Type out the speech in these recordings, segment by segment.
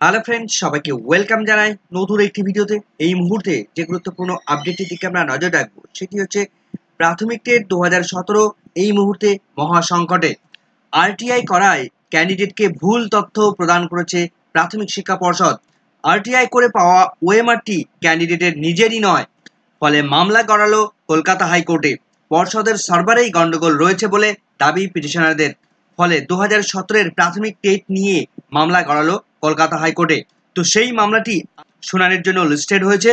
Hello friends, সবাইকে welcome জানাই নতুন একটি ভিডিওতে। এই মুহূর্তে যে গুরুত্বপূর্ণ আপডেটটির দিকে আমরা নজর রাখবো সেটি হচ্ছে প্রাথমিক টেট 2017 এই মুহূর্তে মহা সংকটে। আরটিআই করায় ক্যান্ডিডেটকে ভুল তথ্য প্রদান করেছে প্রাথমিক শিক্ষা পর্ষদ। আরটিআই করে পাওয়া ওএমআরটি ক্যান্ডিডেটের নিজেরই নয়, ফলে মামলা গড়ালো কলকাতা হাইকোর্টে। পর্ষদের সার্ভারেই গন্ডগোল রয়েছে বলে দাবি পিটিশনারদের। ফলে 2017-এর প্রাথমিক টেট নিয়ে মামলা গড়ালো কলকাতা হাইকোর্টে। তো সেই মামলাটি শুনানির জন্য লিস্টেড হয়েছে।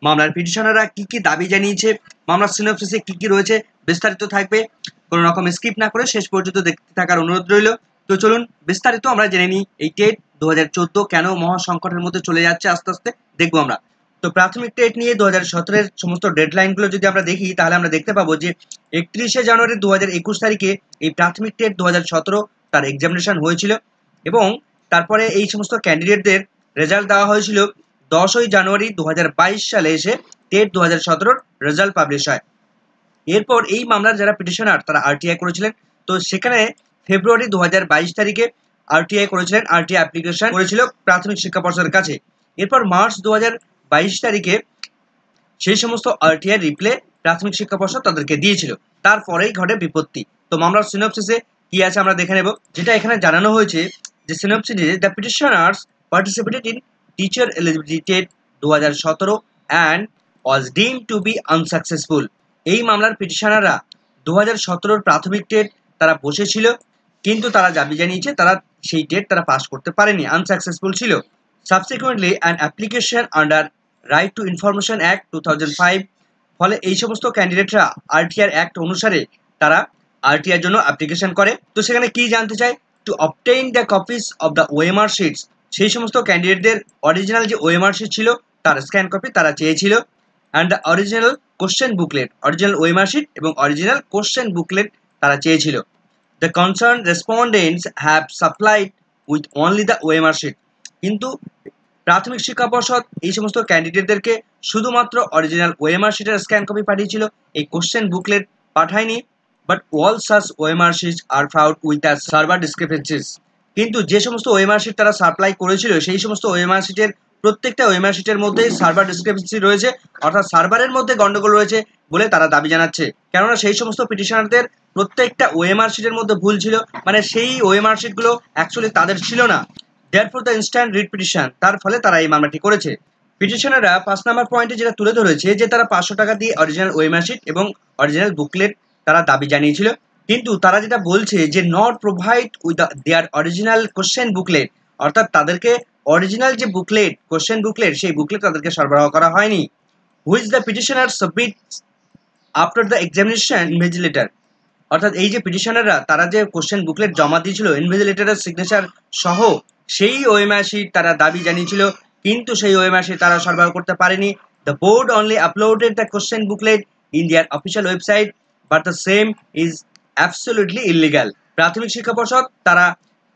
মামলার পিটিশনাররা কি কি দাবি জানিয়েছে, মামলার সিনপসিসে কি কি রয়েছে, বিস্তারিত থাকবে। কোনো রকম স্কিপ না করে শেষ পর্যন্ত দেখতে থাকার অনুরোধ রইল। তো চলুন বিস্তারিত আমরা জেনে নিই। এই টেট 2014 কেন মহা সংকটের মধ্যে চলে যাচ্ছে আস্তে আস্তে দেখবো আমরা। তো প্রাথমিক টেট নিয়ে 2017-এর সমস্ত ডেডলাইনগুলো যদি আমরা দেখি, তাহলে আমরা দেখতে পাবো যে 31শে জানুয়ারি 2021 তারিখে এই প্রাথমিক টেট 2017 তার এক্সামিনেশন হয়েছিল, এবং তারপরে এই সমস্ত ক্যান্ডিডেটদের রেজাল্ট দেওয়া হয়েছিল 10ই জানুয়ারি 2022 সালে। এসে টেট 2017-র রেজাল্ট পাবলিশ হয়। এরপর এই মামলার যারা পিটিশনার তারা আরটিআই করেছিলেন। তো সেখানে ফেব্রুয়ারি 2022 তারিখে আরটিআই করেছিলেন, আরটিআই অ্যাপ্লিকেশন করেছিল প্রাথমিক শিক্ষা পর্ষদের কাছে। এরপর মার্চ 2022 তারিখে সেই সমস্ত আরটিআই রিপ্লে প্রাথমিক শিক্ষা পর্ষদ তাদেরকে দিয়েছিল। তারপরেই ঘটে বিপত্তি। তো মামলার সিনপসিসে কি আছে আমরা দেখে নেব। যেটা এখানে জানানো হয়েছে যে সিনপসিসে the petitioners participated in teacher eligibility TET 2017 and was deemed to be unsuccessful. এই মামলার পিটিশনাররা 2017-র প্রাথমিক টেট তারা বসেছিল, কিন্তু তারা দাবি জানিয়েছে তারা সেই টেট তারা পাস করতে পারেনি, আনসাকসেসফুল ছিল। Subsequently an application under right two information act 2005, ফলে এই সমস্ত ক্যান্ডিডেটরা আরটিআর অ্যাক্ট অনুসারে তারা আরটিআর জন্য অ্যাপ্লিকেশন করে। তো সেখানে কি জানতে চায়, to obtain the copies of the OMR sheets. সেই সমস্ত ক্যান্ডিডেটদের অরিজিনাল যে ওএমআর শিট ছিল তার স্ক্যান কপি তারা চেয়েছিল, and the original question booklet, original OMR sheet এবং অরিজিনাল কোশ্চেন বুকলেট তারা চেয়েছিল। The concern respondents have supplied with only the OMR sheet. কিন্তু প্রাথমিক শিক্ষা পর্ষদ এই সমস্ত ক্যান্ডিডেটদেরকে শুধুমাত্র অরিজিনাল ওএমআর শিটের স্ক্যান কপি পাঠিয়েছিল, এই কোশ্চেন বুকলেট পাঠায়নি। But all such OMR shits are found with the server discrepancies. কিন্তু যে সমস্ত ওএমআর শিট তারা সাপ্লাই করেছিল সেই সমস্ত ওএমআর শিটের প্রত্যেকটা ওএমআর শিটের মধ্যেই সার্ভার ডিসক্রিপেন্সি রয়েছে, অর্থাৎ সার্ভারের মধ্যে গন্ডগোল রয়েছে বলে তারা দাবি জানাচ্ছে। কেননা সেই সমস্ত পিটিশনারদের প্রত্যেকটা ওএমআর শিটের মধ্যে ভুল ছিল, মানে সেই ওএমআর শিটগুলো অ্যাকচুয়ালি তাদের ছিল না। Therefore the instant writ petition, তার ফলে তারা এই মামলাটি করেছে। পিটিশনাররা 5 নম্বর পয়েন্টে যেটা তুলে ধরেছে যে তারা 500 টাকা দিয়ে অরিজিনাল ওএমআর শিট এবং অরিজিনাল বুকলেট তারা দাবি জানিয়েছিল, কিন্তু তারা যেটা বলছে যে not provide with their original question booklet, অর্থাৎ তাদেরকে অরিজিনাল যে বুকলেট কোশ্চেন বুকলেট সেই বুকলেট তাদেরকে সরবরাহ করা হয়নি। Which the petitioner submit after the examination invigilator, অর্থাৎ এই যে পিটিশনাররা তারা যে কোশ্চেন বুকলেট জমা দিয়েছিল ইনভিজিলেটরের সিগনেচার সহ, সেই ওএমআর শিট তারা দাবি জানিয়েছিল, কিন্তু সেই ওএমআর শিট তারা সরবরাহ করতে পারেনি। The board only uploaded the question booklet in their official website, but the same is absolutely illegal. প্রাথমিক শিক্ষা পর্ষদ তারা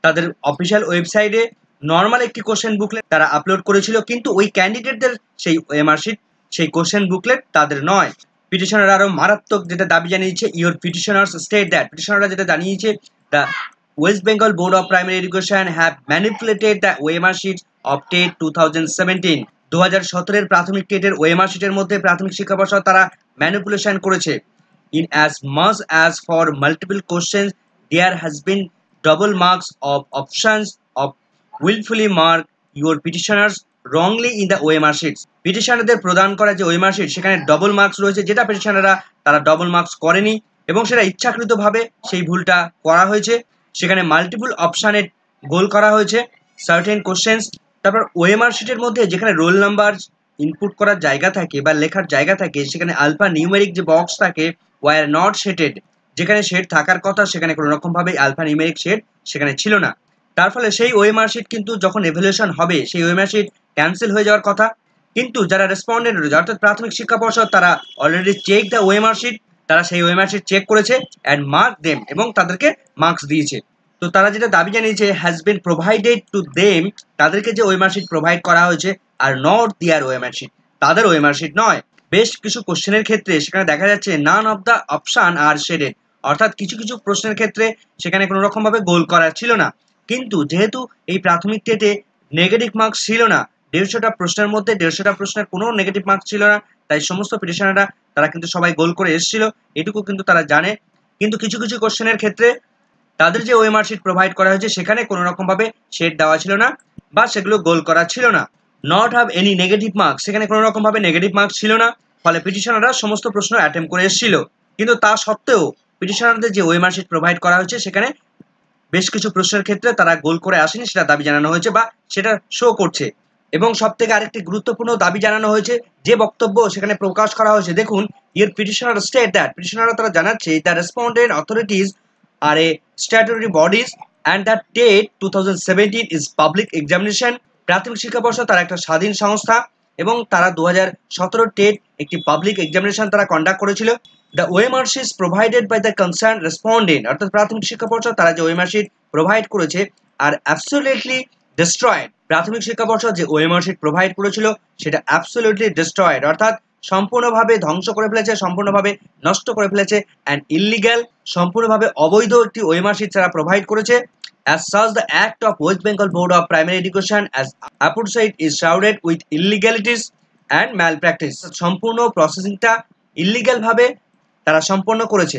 তাদের অফিসিয়াল ওয়েবসাইটে নর্মাল একটি কোশ্চেন বুকলেট তারা আপলোড করেছিল, কিন্তু ওই ক্যান্ডিডেটদের সেই ওএমআর শিট সেই কোশ্চেন বুকলেট তাদের নয়। পিটিশনার আরো মারাত্মক যেটা দাবি জানিয়েছে, ইওর পিটিশনার্স স্টেট দ্যাট, পিটিশনাররা যেটা জানিয়েছে the West Bengal board of primary education have manipulated the OMR sheet of TET 2017। 2017-এর প্রাথমিক টেটের ওএমআর শিটের মধ্যে প্রাথমিক শিক্ষা পর্ষদ তারা ম্যানিপুলেশন করেছে। In as much as for multiple questions there has been double marks of options of willfully mark your petitioners wrongly in the OMR sheets. পিটিশনারদের প্রদান করা যে ওএমআর শিট সেখানে ডবল মার্কস রয়েছে, যেটা পিটিশনাররা তারা ডবল মার্কস করেনি এবং সেটা ইচ্ছাকৃতভাবে সেই ভুলটা করা হয়েছে। সেখানে মাল্টিপল অপশানে গোল করা হয়েছে সার্টেন কোশ্চেন্স। তারপর ওএমআর শিটের মধ্যে যেখানে রোল নাম্বার ইনপুট করার জায়গা থাকে বা লেখার জায়গা থাকে, সেখানে আলফা নিউমেরিক যে বক্স থাকে ওয়ার নট শেডেড, যেখানে শেড থাকার কথা সেখানে কোনো রকমভাবে আলফা নিউমেরিক শেড সেখানে ছিল না। তার ফলে সেই ওএমআর শিট কিন্তু যখন এভ্যালুয়েশন হবে সেই ওএমআর শিট ক্যান্সেল হয়ে যাওয়ার কথা। কিন্তু যারা রেসপন্ডেন্ট রয়েছে অর্থাৎ প্রাথমিক শিক্ষা পর্ষদ তারা already check the OMR sheet, তারা সেই ওএমআর শিট চেক করেছে অ্যান্ড মার্ক দেম এবং তাদেরকে মার্কস দিয়েছে। তো তারা যেটা দাবি জানিয়েছে has been provided to them, তাদেরকে যে ওএমআর শিট প্রোভাইড করা হয়েছে আর নট দেয়ার ওএমআর শিট, তাদের ওএমআর শিট নয়। বেশ কিছু কোশ্চেনের ক্ষেত্রে সেখানে দেখা যাচ্ছে none of the option are shaded, অর্থাৎ কিছু কিছু প্রশ্নের ক্ষেত্রে সেখানে কোনো রকমভাবে গোল করা ছিল না। কিন্তু যেহেতু এই প্রাথমিক টেটে নেগেটিভ মার্কস ছিল না। 150টা প্রশ্নের মধ্যে 150টা প্রশ্নের কোনো নেগেটিভ মার্কস ছিল না। তাই সমস্ত পিটিশনাররা তারা কিন্তু সবাই গোল করে এসেছিল, এটুকু কিন্তু তারা জানে। কিন্তু কিছু কিছু কোশ্চেনের ক্ষেত্রে তাদের যে ওএমআর শিট প্রোভাইড করা হয়েছে সেখানে কোনো রকম ভাবে শেড দেওয়া ছিল না বা সেগুলো গোল করা ছিল না। Not have any negative marks, সেখানে কোনো রকম ভাবে নেগেটিভ মার্কস ছিল না। ফলে পিটিশনাররা সমস্ত প্রশ্ন অ্যাটেম্প করে এসেছিল। কিন্তু তা সত্ত্বেও পিটিশনারদের যে ওএমআর শিট প্রোভাইড করা হয়েছে সেখানে বেশ কিছু প্রশ্নের ক্ষেত্রে তারা গোল করে আসেনি, সেটা দাবি জানানো হয়েছে বা সেটা শো করছে। এবং সব থেকে আরেকটি গুরুত্বপূর্ণ দাবি জানানো হয়েছে, যে বক্তব্য সেখানে প্রকাশ করা হয়েছে, দেখুন ইয়ের পিটিশনার স্টেট দ্যাট, পিটিশনাররা তারা জানাচ্ছে the respondent authorities are a statutory bodies and the TET 2017 is public examination. প্রাথমিক শিক্ষা পর্ষদ তারা একটা স্বাধীন সংস্থা এবং তারা 2017 টেট একটি পাবলিক এক্সামিনেশন তারা কন্ডাক্ট করেছিল। The OMR sheet provided by the concern respondent, অর্থাৎ প্রাথমিক শিক্ষা পর্ষদ তারা যে ওএমআর শিট প্রোভাইড করেছে আর অ্যাবসলিউটলি ডিস্ট্রয়েড। প্রাথমিক শিক্ষা পর্ষদ যে ওএমআর শিট প্রোভাইড করেছিল সেটা অ্যাবসলিউটলি ডিস্ট্রয়েড, অর্থাৎ সম্পূর্ণভাবে ধ্বংস করে ফেলেছে, সম্পূর্ণভাবে নষ্ট করে ফেলেছে। অ্যান্ড ইললিগ্যাল, সম্পূর্ণভাবে অবৈধ একটি ওএমআর শিট তারা প্রোভাইড করেছে। As such, the Act of West Bengal Board of Primary Education as aforesaid is shrouded with illegalities and malpractice. সম্পূর্ণ প্রসেসিংটা ইললিগ্যাল ভাবে তারা সম্পন্ন করেছে।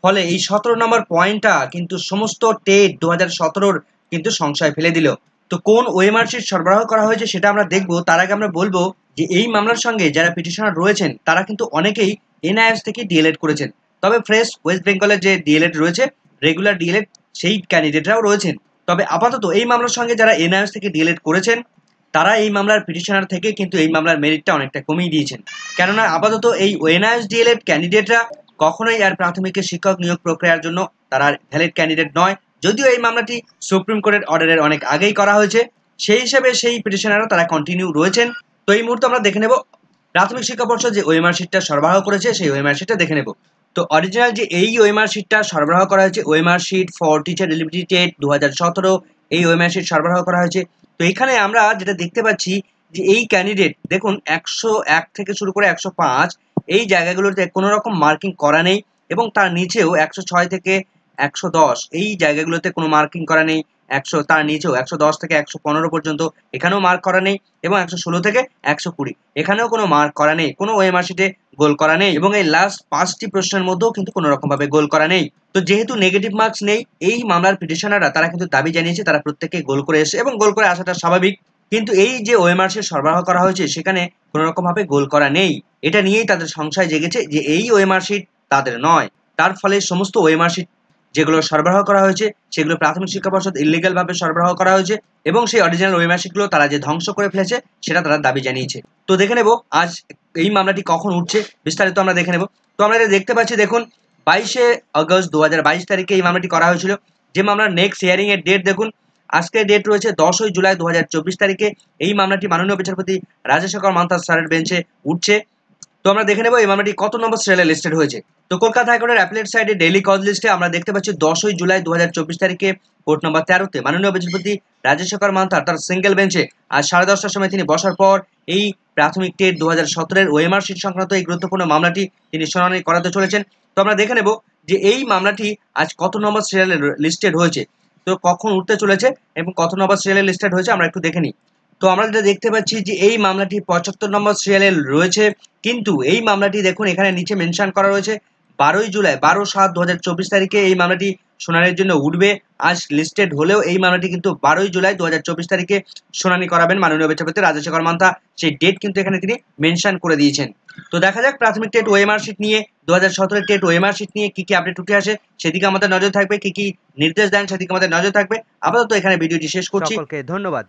ফলে এই 17 নম্বর পয়েন্টটা কিন্তু সমস্ত টেট 2017 কিন্তু সংশয় ফেলে দিল। তো কোন ওএমআর শিট সরবরাহ করা হয়েছে সেটা আমরা দেখব। তার আগে আমরা বলবো যে এই মামলার সঙ্গে যারা পিটিশনার রয়েছেন তারা কিন্তু অনেকেই এনআইএস থেকে ডিএলএড করেছেন। তবে ফ্রেশ ওয়েস্ট বেঙ্গলের যে ডিএলএড রয়েছে, রেগুলার ডিএলএড, সেই ক্যান্ডিডেটরাও রয়েছেন। তবে আপাতত এই মামলার সঙ্গে যারা এনআইএস থেকে ডিএলএড করেছেন তারা এই মামলার পিটিশনার থেকে কিন্তু এই মামলার মেরিটটা অনেকটা কমিয়ে দিয়েছেন। কেননা আপাতত এই এনআইএস ডিএলএড ক্যান্ডিডেটরা কখনোই আর প্রাথমিকের শিক্ষক নিয়োগ প্রক্রিয়ার জন্য তারা ভ্যালিড ক্যান্ডিডেট নয়। যদিও এই মামলাটি সুপ্রিম কোর্টের অর্ডারের অনেক আগেই করা হয়েছে, সেই হিসেবে সেই পিটিশনাররা তারা কন্টিনিউ রয়েছেন। তো এই মুহূর্তে আমরা দেখে নেব প্রাথমিক শিক্ষা পর্ষদ যে ওএমআর শিটটা সরবরাহ করেছে সেই ওএমআর শিটটা দেখে নেব। তো অরিজিনাল যে এই ওএমআর শিটটা সরবরাহ করা হয়েছে, OMR sheet for teacher eligibility TET 2017, এই ওএমআর শিট সরবরাহ করা হয়েছে। তো এখানে আমরা যেটা দেখতে পাচ্ছি যে এই ক্যান্ডিডেট দেখুন 101 থেকে শুরু করে 105 এই জায়গাগুলোতে কোনো রকম মার্কিং করা নেই এবং তার নিচেও 106 থেকে 110 এই জায়গাগুলোতে কোনো মার্কিং করা নেই। 100 তার নিচেও 110 থেকে 115 পর্যন্ত এখানেও মার্ক করা নেই এবং 116 থেকে 120 এখানেও কোনো মার্ক করা নেই, কোনো ওএমআর শিটে গোল করা নেই এবং এই লাস্ট 5টি প্রশ্নের মধ্যেও কিন্তু কোনো রকম ভাবে গোল করা নেই। তো যেহেতু নেগেটিভ মার্কস নেই, এই মামলার পিটিশনাররা তারা কিন্তু দাবি জানিয়েছে তারা প্রত্যেকে গোল করে এসে এবং গোল করে আসাটা স্বাভাবিক। কিন্তু এই যে ওএমআর শিট সরবরাহ করা হয়েছে সেখানে কোনো রকম ভাবে গোল করা নেই, এটা নিয়েই তাদের সংশয় জেগেছে যে এই ওএমআর শিট তাদের নয়। তার ফলে সমস্ত ওএমআর শিট যেগুলো সরবরাহ করা হয়েছে সেগুলো প্রাথমিক শিক্ষা পর্ষদ ইলিগাল ভাবে সরবরাহ করা হয়েছে এবং সেই অরিজিনাল ওএমআর শিটগুলো তারা যে ধ্বংস করে ফেলেছে সেটা তারা দাবি জানিয়েছে। তো দেখে নেব আজ এই মামলাটি কখন উঠছে, বিস্তারিত আমরা দেখে নেব। তো আমরা এটা দেখতে পাচ্ছি, দেখুন 22শে আগস্ট 2022 তারিখে এই মামলাটি করা হয়েছিল। যে মামলার নেক্সট হিয়ারিং এর ডেট দেখুন, আজকের ডেট রয়েছে 10ই জুলাই 2024 তারিখে। এই মামলাটি মাননীয় বিচারপতি রাজেশেখর মান্থার স্যারের বেঞ্চে উঠছে। তো আমরা দেখে নেব এই মামলাটি কত নম্বর সিরিয়ালে লিস্টেড হয়েছে। তো কলকাতা হাইকোর্টের অ্যাপিলেট সাইডে ডেইলি কজ লিস্টে আমরা দেখতে পাচ্ছি 10ই জুলাই 2024 তারিখে কোর্ট নম্বর 13তে মাননীয় বিচারপতি রাজেশেখর মান্থার তার সিঙ্গেল বেঞ্চে আজ 10:30টার সময় তিনি বসার পর এই প্রাথমিক টেট 2017 এর ওএমআর শিট সংক্রান্ত এই গুরুত্বপূর্ণ মামলাটি তিনি শুনানি করাতে চলেছেন। তো আমরা দেখে নেব যে এই মামলাটি আজ কত নম্বর সিরিয়ালে লিস্টেড হয়েছে, তো কখন উঠতে চলেছে এবং কত নম্বর সিরিয়ালে লিস্টেড হয়েছে আমরা একটু দেখে নিই। তো আমরা যেটা দেখতে পাচ্ছি যে এই মামলাটি 75 নম্বর সিরিয়ালে রয়েছে, কিন্তু এই মামলাটি দেখুন এখানে নিচে মেনশন করা রয়েছে 12ই জুলাই 12/7/2024 তারিখে এই মামলাটি শুনানির জন্য উঠবে। আজ লিস্টেড হলেও এই মামলাটি কিন্তু 12ই জুলাই 2024 তারিখে শুনানি করাবেন মাননীয় বিচারপতি রাজেশেখর মান্থা, সেই ডেট কিন্তু এখানে তিনি মেনশন করে দিয়েছেন। তো দেখা যাক প্রাথমিক টেট ওএমআর শিট নিয়ে 2017 টেট ওএমআর শিট নিয়ে কি কি আপডেট উঠে আসে, সেদিকে আমাদের নজর থাকবে, কি কি নির্দেশ দেন সেদিকে আমাদের নজর থাকবে। আপাতত এখানে ভিডিওটি শেষ করছি, সকলকে ধন্যবাদ।